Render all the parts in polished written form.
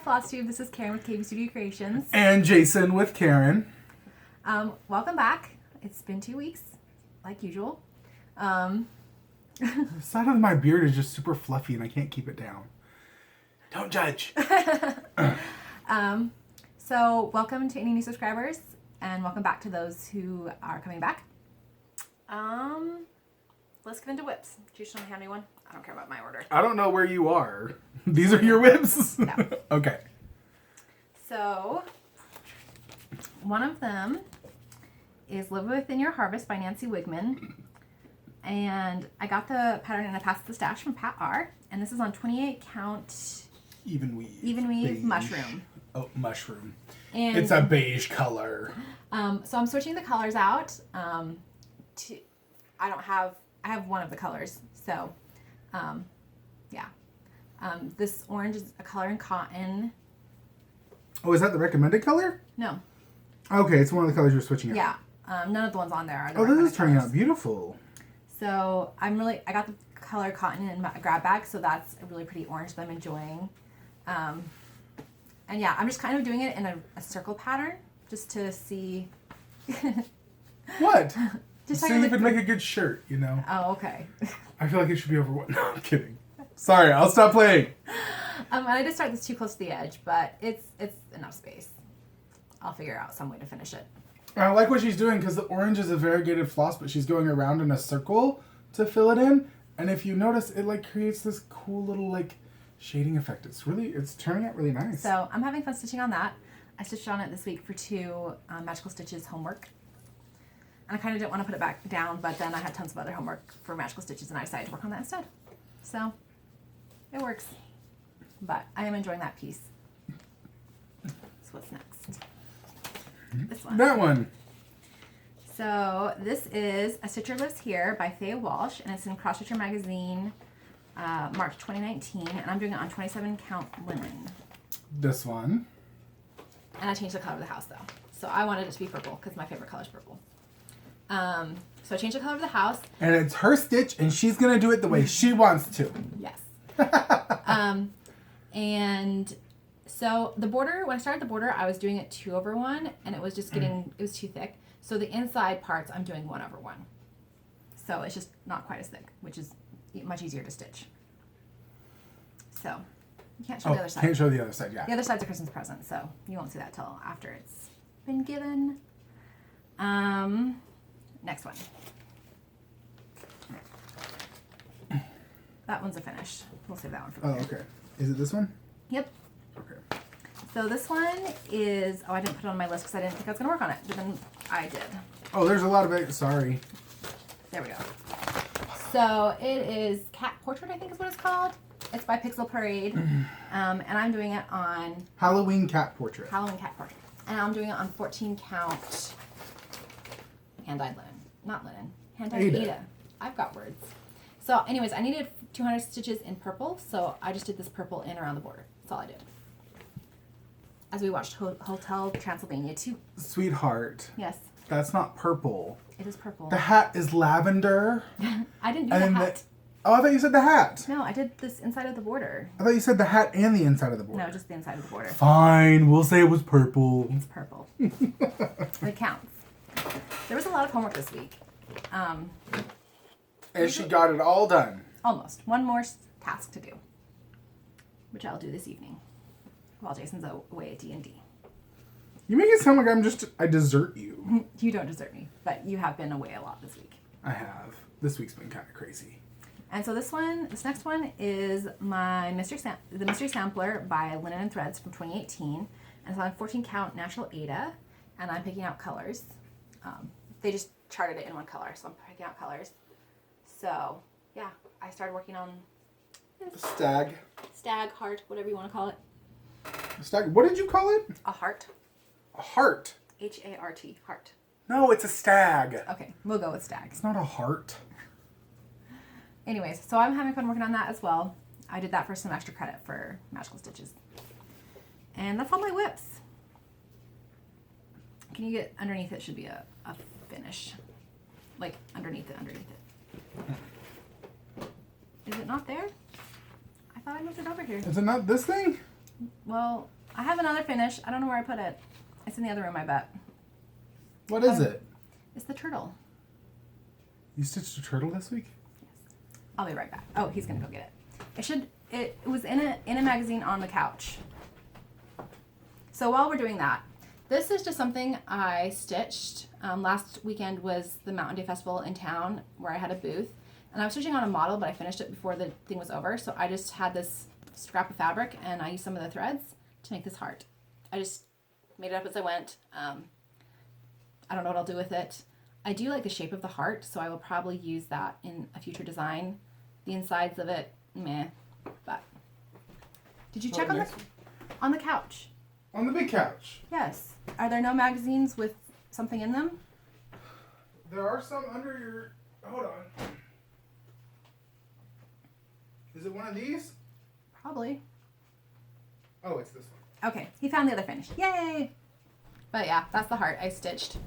FlossTube. This is Karen with KB Studio Creations. And Jason with Karen. Welcome back. It's been 2 weeks, like usual. The side of my beard is just super fluffy and I can't keep it down. Don't judge. So welcome to any new subscribers and welcome back to those who are coming back. Let's get into whips. Do you just want to hand me one? I don't care about my order. I don't know where you are. These are your whips? No. Okay. So, one of them is Live Within Your Harvest by Nancy Wigman. And I got the pattern in a Pass the Stash from Pat R. And this is on 28 count Even weave beige. Mushroom. Oh, mushroom. And it's a beige color. so I'm switching the colors out. I have one of the colors. So, yeah. This orange is a color in cotton. Oh, is that the recommended color? No. Okay, it's one of the colors you're switching out. Yeah. None of the ones on there are the Oh, this is recommended turning colors. out beautiful. So I got the color cotton in my grab bag, so that's a really pretty orange that I'm enjoying. And yeah, I'm just kind of doing it in a circle pattern just to see. What? Just so you could make a good shirt, you know? Oh, okay. I feel like it should be over one. No, I'm kidding. Sorry, I'll stop playing. I did start this too close to the edge, but it's enough space. I'll figure out some way to finish it. I like what she's doing because the orange is a variegated floss, but she's going around in a circle to fill it in. And if you notice, it like creates this cool little like shading effect. It's turning out really nice. So I'm having fun stitching on that. I stitched on it this week for 2 Magical Stitches homework. And I kind of didn't want to put it back down, but then I had tons of other homework for Magical Stitches and I decided to work on that instead. So it works. But I am enjoying that piece. So what's next? This one. That one. So this is A Stitcher Lives Here by Faye Walsh, and it's in Cross Stitcher Magazine, March 2019, and I'm doing it on 27 count linen. This one. And I changed the color of the house though. So I wanted it to be purple because my favorite color is purple. So I changed the color of the house. And it's her stitch, and she's going to do it the way she wants to. Yes. And so the border, when I started the border, I was doing it 2/1, and it was just it was too thick. So the inside parts, I'm doing 1/1. So it's just not quite as thick, which is much easier to stitch. So you can't show the other side. Can't show the other side, yeah. The other side's a Christmas present, so you won't see that till after it's been given. Next one. That one's a finish. We'll save that one for later. Oh, okay. Is it this one? Yep. Okay. So this one is, I didn't put it on my list because I didn't think I was going to work on it, but then I did. Oh, there's a lot of it. Sorry. There we go. So it is Cat Portrait, I think is what it's called. It's by Pixel Parade, and I'm doing it on Halloween cat portrait. Halloween Cat Portrait. And I'm doing it on 14 count hand-dyed linen. Not linen. Hand-dyed Ada. I've got words. So anyways, I needed 200 stitches in purple, so I just did this purple in around the border. That's all I did. As we watched Hotel Transylvania 2. Sweetheart. Yes. That's not purple. It is purple. The hat is lavender. I didn't do the hat. Oh, I thought you said the hat. No, I did this inside of the border. I thought you said the hat and the inside of the border. No, just the inside of the border. Fine, we'll say it was purple. It's purple. It counts. There was a lot of homework this week. And she got it all done. Almost. One more task to do, which I'll do this evening while Jason's away at D&D. You make it sound like I desert you. You don't desert me, but you have been away a lot this week. I have. This week's been kind of crazy. And so this next one is my the Mystery Sampler by Linen and Threads from 2018. And it's on 14 count natural Ada, and I'm picking out colors. They just charted it in one color, so I'm picking out colors. So yeah, I started working on Stag, heart, whatever you want to call it. Stag. What did you call it? A heart. A heart. H-A-R-T, heart. No, it's a stag. Okay, we'll go with stag. It's not a heart. Anyways, so I'm having fun working on that as well. I did that for some extra credit for Magical Stitches. And that's all my whips. Can you get underneath it? Should be a finish. Like underneath it. Is it not there? I thought I moved it over here. Is it not this thing? Well, I have another finish. I don't know where I put it. It's in the other room, I bet. What is it? It's the turtle. You stitched a turtle this week? Yes. I'll be right back. Oh, he's gonna go get it. It was in a magazine on the couch. So while we're doing that, this is just something I stitched. Last weekend was the Mountain Day Festival in town where I had a booth. And I was stitching on a model, but I finished it before the thing was over. So I just had this scrap of fabric and I used some of the threads to make this heart. I just made it up as I went. I don't know what I'll do with it. I do like the shape of the heart, so I will probably use that in a future design. The insides of it, meh. But did you check on the couch? On the big couch. Yes. Are there no magazines with something in them? There are some under your... Hold on. Is it one of these? Probably. Oh, it's this one. Okay, he found the other finish. Yay! But yeah, that's the heart I stitched.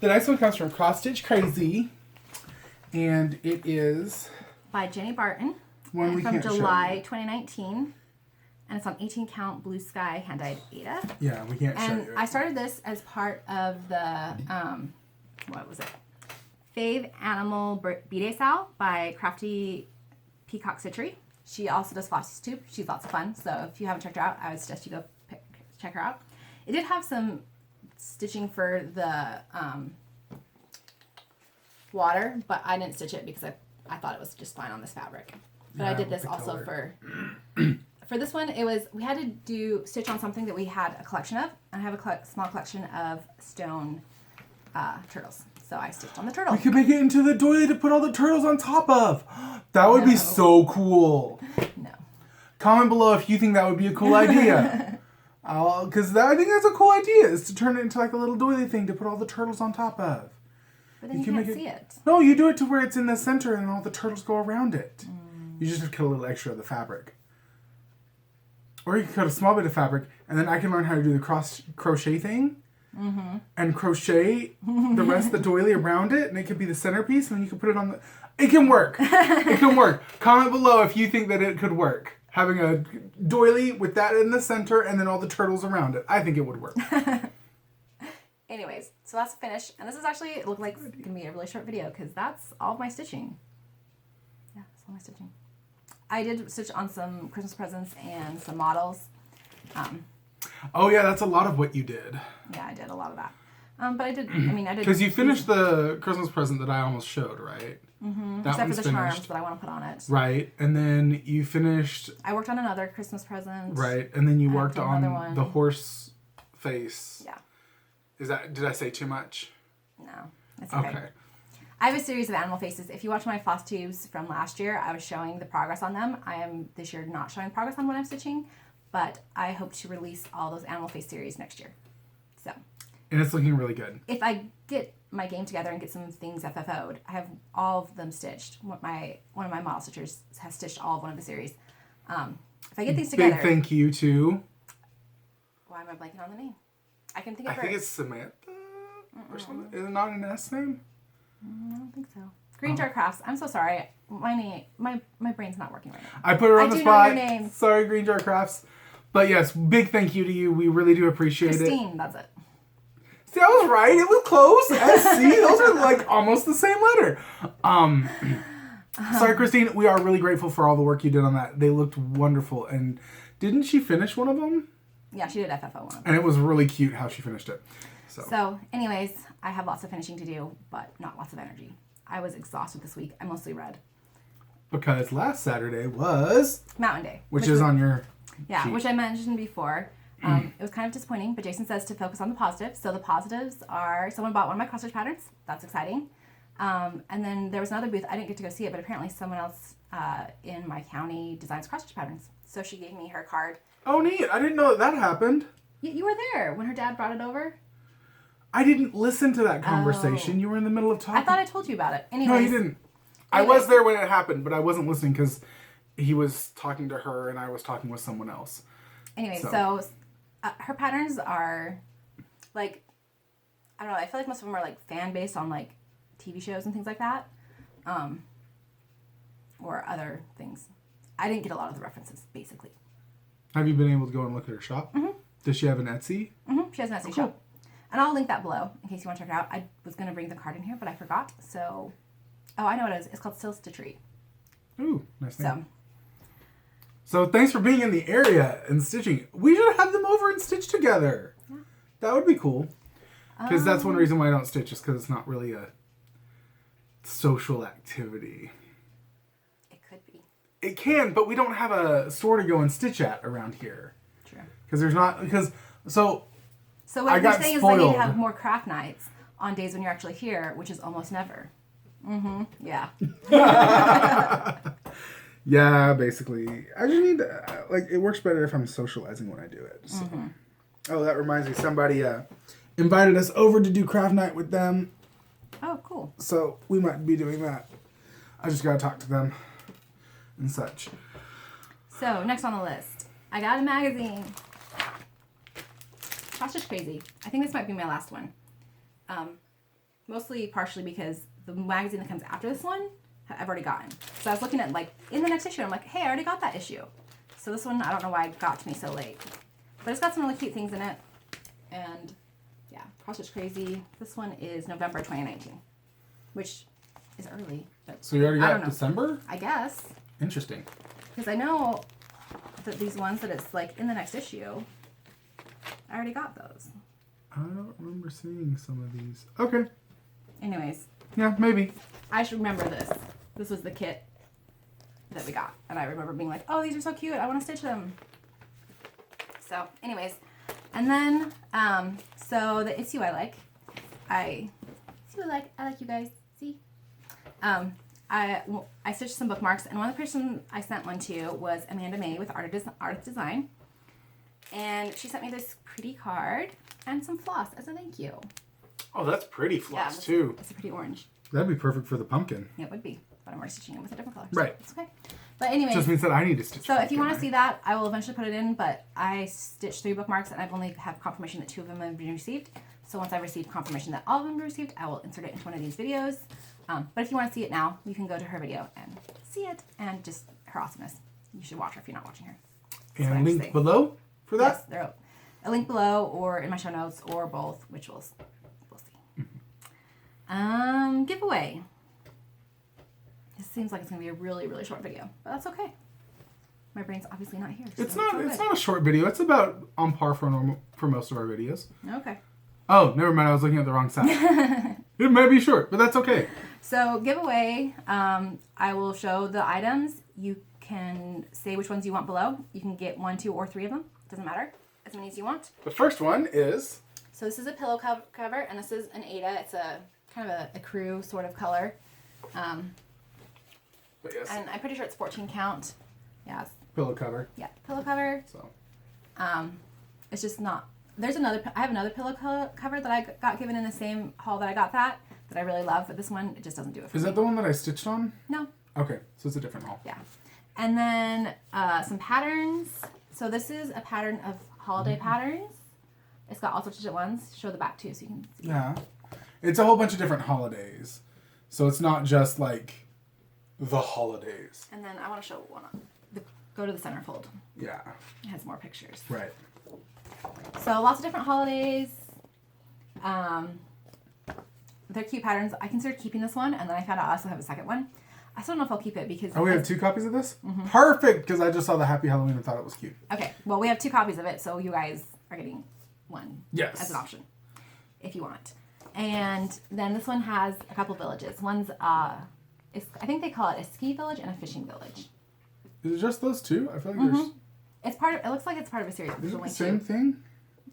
The next one comes from Cross Stitch Crazy. And it is... By Jenny Barton. One we from can't show July you. 2019. And it's on 18 count blue sky hand-dyed Ada. Yeah, we can't show And you. I started this as part of the, what was it? Fave Animal B-Day Sal by Crafty Peacock Stitchery. She also does FlossTube. She's lots of fun. So if you haven't checked her out, I would suggest you go check her out. It did have some stitching for the water, but I didn't stitch it because I thought it was just fine on this fabric. But Yeah, I did with this the also color. for this one. We had to do stitch on something that we had a collection of. I have a small collection of stone turtles. So I stitched on the turtle. We could make it into the doily to put all the turtles on top of. That would be so cool. No. Comment below if you think that would be a cool idea. Because I think that's a cool idea, is to turn it into like a little doily thing to put all the turtles on top of. But then you can't see it. No, you do it to where it's in the center and all the turtles go around it. You just have to cut a little extra of the fabric. Or you can cut a small bit of fabric, and then I can learn how to do the crochet thing. Mm-hmm. And crochet the rest of the doily around it, and it could be the centerpiece, and then you can put it on the... It can work. It can work. Comment below if you think that it could work. Having a doily with that in the center, and then all the turtles around it. I think it would work. Anyways, so that's finished. And this is actually, it looked like it's going to be a really short video, because that's all of my stitching. Yeah, that's all my stitching. I did stitch on some Christmas presents and some models. Oh yeah, that's a lot of what you did. Yeah, I did a lot of that. But I did. Because you finished the Christmas present that I almost showed, right? Mm-hmm. That Except one's for the charms finished. that I want to put on it. Right, and then you finished... I worked on another Christmas present. Right, and then you I worked have on another one. the horse face. Yeah. Did I say too much? No, it's okay. I have a series of animal faces. If you watch my FlossTubes from last year, I was showing the progress on them. I am this year not showing progress on what I'm stitching, but I hope to release all those animal face series next year. So. And it's looking really good. If I get my game together and get some things FFO'd, I have all of them stitched. One of my model stitchers has stitched all of one of the series. If I get these together... Big thank you to... Why am I blanking on the name? I can think I of think it's Samantha or something. Is it not an S name? I don't think so. Green Jar Crafts. I'm so sorry. My brain's not working right now. I put her on the do spot. know your name. Sorry, Green Jar Crafts. But yes, big thank you to you. We really do appreciate Christine, that's it. See, I was right. It was close. SC. Those are like almost the same letter. Sorry, Christine. We are really grateful for all the work you did on that. They looked wonderful. And didn't she finish one of them? Yeah, she did FFO one of them. And it was really cute how she finished it. So, anyways, I have lots of finishing to do, but not lots of energy. I was exhausted this week. I mostly read. Because last Saturday was... Mountain Day. Which is on your Yeah, sheet. which I mentioned before. It was kind of disappointing, but Jason says to focus on the positives. So the positives are someone bought one of my cross-stitch patterns. That's exciting. And then there was another booth. I didn't get to go see it, but apparently someone else in my county designs cross-stitch patterns. So she gave me her card. Oh, neat. I didn't know that happened. You were there when her dad brought it over. I didn't listen to that conversation. You were in the middle of talking. I thought I told you about it. Anyways, No, you didn't. I was there when it happened, but I wasn't listening because he was talking to her and I was talking with someone else. Anyway, so her patterns are like, I don't know, I feel like most of them are like fan based on like TV shows and things like that. Or other things. I didn't get a lot of the references, basically. Have you been able to go and look at her shop? Mm-hmm. Does she have an Etsy? Mm-hmm. She has an Etsy cool. shop. And I'll link that below in case you want to check it out. I was going to bring the card in here, but I forgot. So, oh, I know what it is. It's called Stitchery. Ooh, nice name. So thanks for being in the area and stitching. We should have them over and stitch together. Yeah. That would be cool. Because that's one reason why I don't stitch, is because it's not really a social activity. It could be. It can, but we don't have a store to go and stitch at around here. True. Because there's not, So what you're saying is I need to have more craft nights on days when you're actually here, which is almost never. Mm-hmm. Yeah. Yeah, basically. I just need to, it works better if I'm socializing when I do it. So. Mm-hmm. Oh, that reminds me. Somebody invited us over to do craft night with them. Oh, cool. So we might be doing that. I just got to talk to them and such. So, next on the list, I got a magazine. Stitch Crazy. I think this might be my last one. Mostly partially because the magazine that comes after this one, I've already gotten. So I was looking at in the next issue, I'm like, hey, I already got that issue. So this one, I don't know why it got to me so late. But it's got some really cute things in it. And yeah, Stitch Crazy. This one is November 2019, which is early. But so you already got December? I guess. Interesting. Because I know that these ones that it's in the next issue, I already got those. I don't remember seeing some of these. Okay. Anyways. Yeah, maybe. I should remember this. This was the kit that we got. And I remember being like, oh, these are so cute. I want to stitch them. So, anyways. And then, so the issue I like. I like you guys. See? I stitched some bookmarks. And one person I sent one to was Amanda May with Ardith Design. And she sent me this pretty card and some floss as a thank you. Oh, that's pretty floss, too. It's a pretty orange. That'd be perfect for the pumpkin. Yeah, it would be. But I'm already stitching it with a different color. Right. So it's okay. But anyways. Just means that I need to stitch. So if you want to see that, I will eventually put it in. But I stitched 3 bookmarks and I've only have confirmation that 2 of them have been received. So once I've received confirmation that all of them are received, I will insert it into one of these videos. But if you want to see it now, you can go to her video and see it. And just her awesomeness. You should watch her if you're not watching her. That's and link below for that? Yes, there. A link below or in my show notes or both, which we'll see. Giveaway. This seems like it's gonna be a really, really short video, but that's okay. My brain's obviously not here. So it's not a short video. It's about on par for most of our videos. Okay. Oh, never mind. I was looking at the wrong side. It might be short, but that's okay. So giveaway. I will show the items. You can say which ones you want below. You can get 1, 2, or 3 of them. Doesn't matter. As many as you want. The first one is. So this is a pillow cover, and this is an Ada. It's a kind of a crew sort of color. But yes. And I'm pretty sure it's 14 count. Yeah. Pillow cover. Yeah, pillow cover. So. It's just not. I have another pillow cover that I got given in the same haul that I got that I really love, but this one, it just doesn't do it for me. Is that the one that I stitched on? No. Okay, so it's a different haul. Yeah. And then some patterns. So this is a pattern of holiday patterns. It's got all sorts of different ones. Show the back too so you can see. Yeah. It's a whole bunch of different holidays. So it's not just the holidays. And then I want to show one. Go to the center fold. Yeah. It has more pictures. Right. So lots of different holidays. They're cute patterns. I considered keeping this one, and then I found out I also have a second one. I still don't know if I'll keep it because... Oh, we have 2 copies of this? Mm-hmm. Perfect, because I just saw the Happy Halloween and thought it was cute. Okay, well, we have 2 copies of it, so you guys are getting one as an option, if you want. And then this one has a couple villages. One's, I think they call it a ski village and a fishing village. Is it just those 2? I feel like there's... It's part of, it looks like it's part of a series. Is it the same thing?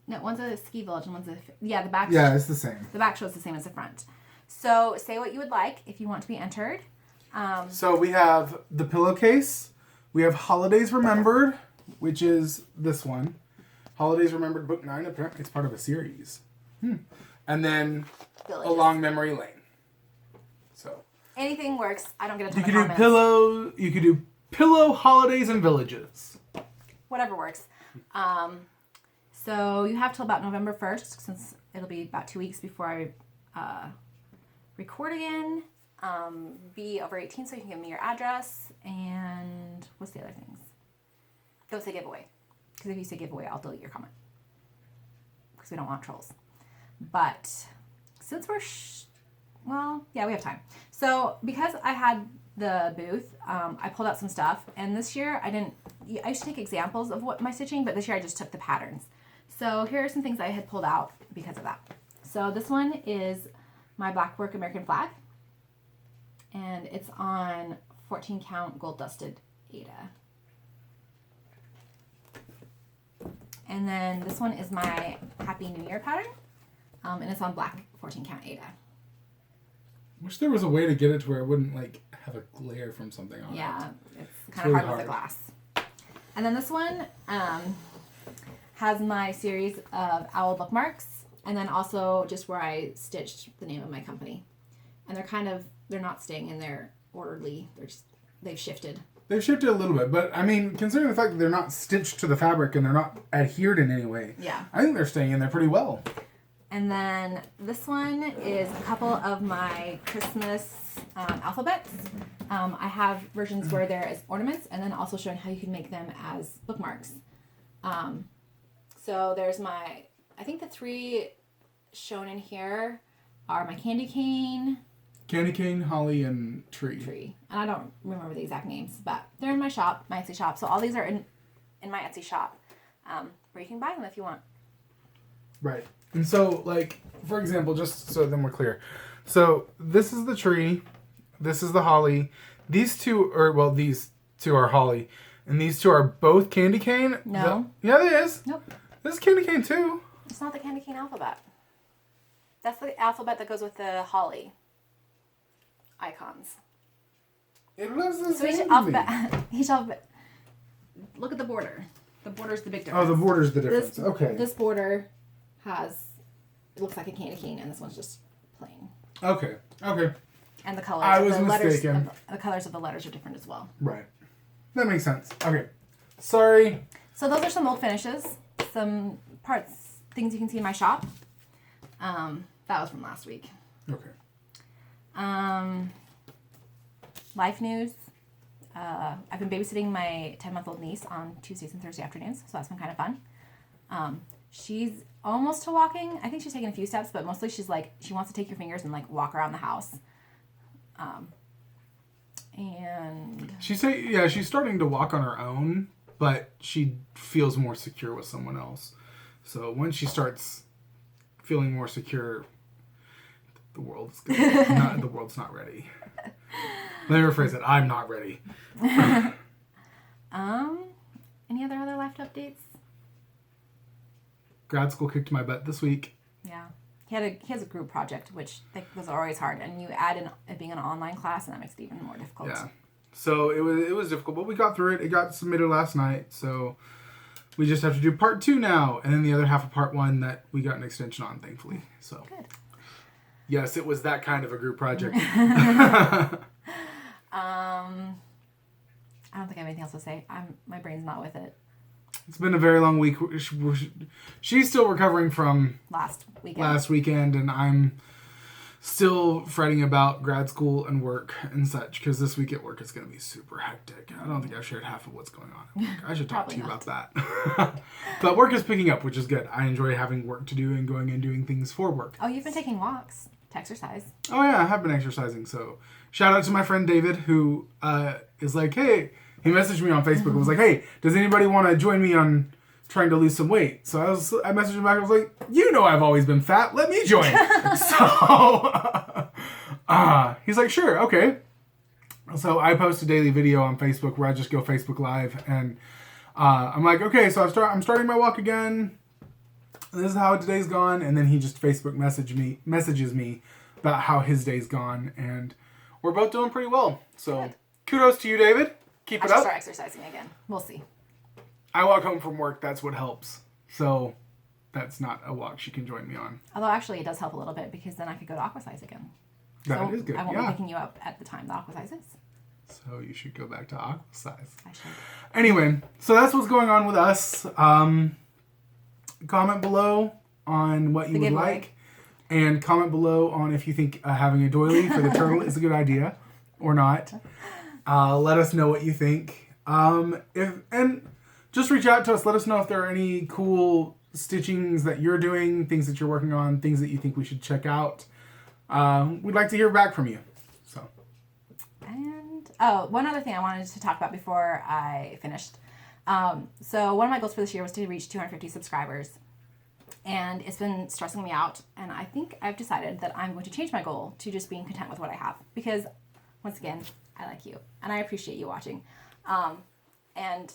No, one's a ski village and one's a... Yeah, the back... Yeah, it's the same. The back shows the same as the front. So, say what you would like if you want to be entered. So, we have the pillowcase. We have Holidays Remembered, which is this one. Holidays Remembered Book 9. Apparently, it's part of a series. And then Villages. Along Memory Lane. So... Anything works. I don't get a ton of comments. You could do pillow, holidays, and villages. Whatever works. So you have till about November 1st, since it'll be about 2 weeks before I record again. be over 18, so you can give me your address. And what's the other things? Don't say giveaway. Because if you say giveaway, I'll delete your comment. Because we don't want trolls. But since we're... we have time. So because I had the booth, I pulled out some stuff. And this year, I used to take examples of what my stitching, but this year I just took the patterns. So here are some things I had pulled out because of that. So this one is my Blackwork American flag. And it's on 14 count gold dusted Aida. And then this one is my Happy New Year pattern. And it's on black 14 count Aida. Wish there was a way to get it to where it wouldn't like have a glare from something on it. Yeah, it's kind of really hard with the glass. And then this one has my series of owl bookmarks, and then also just where I stitched the name of my company. And they're not staying in there orderly. They've shifted. They've shifted a little bit, but I mean, considering the fact that they're not stitched to the fabric and they're not adhered in any way, yeah, I think they're staying in there pretty well. And then this one is a couple of my Christmas alphabets. I have versions where they're as ornaments, and then also showing how you can make them as bookmarks. So there's I think the 3 shown in here are my candy cane, holly, and tree. And I don't remember the exact names, but they're in my shop, my Etsy shop. So all these are in my Etsy shop, where you can buy them if you want. Right. And so, like, for example, just so then we're clear. So this is the tree. This is the holly. These two are holly. And these 2 are both candy cane? No. Yeah, it is. Nope. This is candy cane too. It's not the candy cane alphabet. That's the alphabet that goes with the holly icons. It looks the So same each alphabet. Look at the border. The border's the big Oh, difference. the border's the difference. Okay. This border it looks like a candy cane, and this one's just plain. Okay. And the colors. I was mistaken. The colors of the letters are different as well. Right. That makes sense. Okay. Sorry. So those are some old finishes, some things you can see in my shop. That was from last week. Okay. Life news. I've been babysitting my 10-month-old niece on Tuesdays and Thursday afternoons, so that's been kind of fun. She's almost to walking. I think she's taken a few steps, but mostly she wants to take your fingers and like walk around the house. And she's starting to walk on her own, but she feels more secure with someone else. So when she starts feeling more secure, the world's not ready. Let me rephrase it. I'm not ready. Any other life updates? Grad school kicked my butt this week. Yeah. He has a group project, which was always hard, and you add in it being an online class, and that makes it even more difficult. Yeah. So it was difficult, but we got through it. It got submitted last night, so we just have to do part 2 now, and then the other half of part 1 that we got an extension on, thankfully. So good. Yes, it was that kind of a group project. I don't think I have anything else to say. My brain's not with it. It's been a very long week. She's still recovering from last weekend, and I'm still fretting about grad school and work and such, because this week at work is going to be super hectic. I don't think I've shared half of what's going on at work. I should talk to you about that. But work is picking up, which is good. I enjoy having work to do and going and doing things for work. Oh, you've been taking walks to exercise. Oh, yeah, I have been exercising. So shout out to my friend David, who is like, hey, he messaged me on Facebook and was like, hey, does anybody want to join me on trying to lose some weight? So I messaged him back. I was like, you know I've always been fat. Let me join. So he's like, sure, okay. So I post a daily video on Facebook where I just go Facebook Live. And I'm like, okay, so I'm starting my walk again. This is how today's gone. And then he just Facebook messages me about how his day's gone. And we're both doing pretty well. So good. Kudos to you, David. Keep it up. I should start exercising again. We'll see. I walk home from work. That's what helps. So that's not a walk she can join me on. Although actually it does help a little bit, because then I could go to Aquasize again. That is good. I won't be picking you up at the time the Aquasize is. So you should go back to Aquasize. I should. Anyway, so that's what's going on with us. Comment below on what you would like. And comment below on if you think having a doily for the turtle is a good idea or not. Let us know what you think. And just reach out to us. Let us know if there are any cool stitchings that you're doing, things that you're working on, things that you think we should check out. We'd like to hear back from you. So. And one other thing I wanted to talk about before I finished. So one of my goals for this year was to reach 250 subscribers. And it's been stressing me out. And I think I've decided that I'm going to change my goal to just being content with what I have. Because, once again, I like you. And I appreciate you watching. And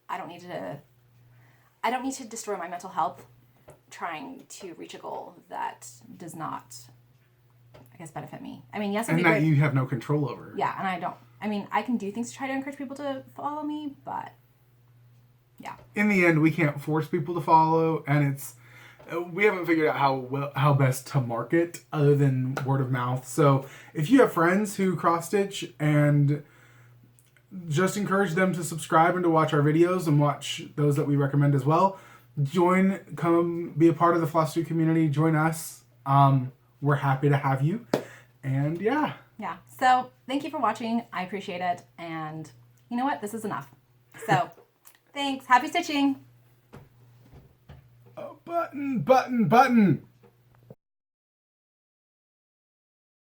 I don't need to destroy my mental health trying to reach a goal that does not, I guess, benefit me. I mean, yes, and that you have no control over. Yeah, and I can do things to try to encourage people to follow me, but yeah. In the end, we can't force people to follow, and we haven't figured out how best to market other than word of mouth. So if you have friends who cross stitch, and just encourage them to subscribe and to watch our videos and watch those that we recommend as well. Come be a part of the FlossTube community. Join us. We're happy to have you. And yeah. Yeah. So thank you for watching. I appreciate it. And you know what? This is enough. So thanks. Happy stitching. Button.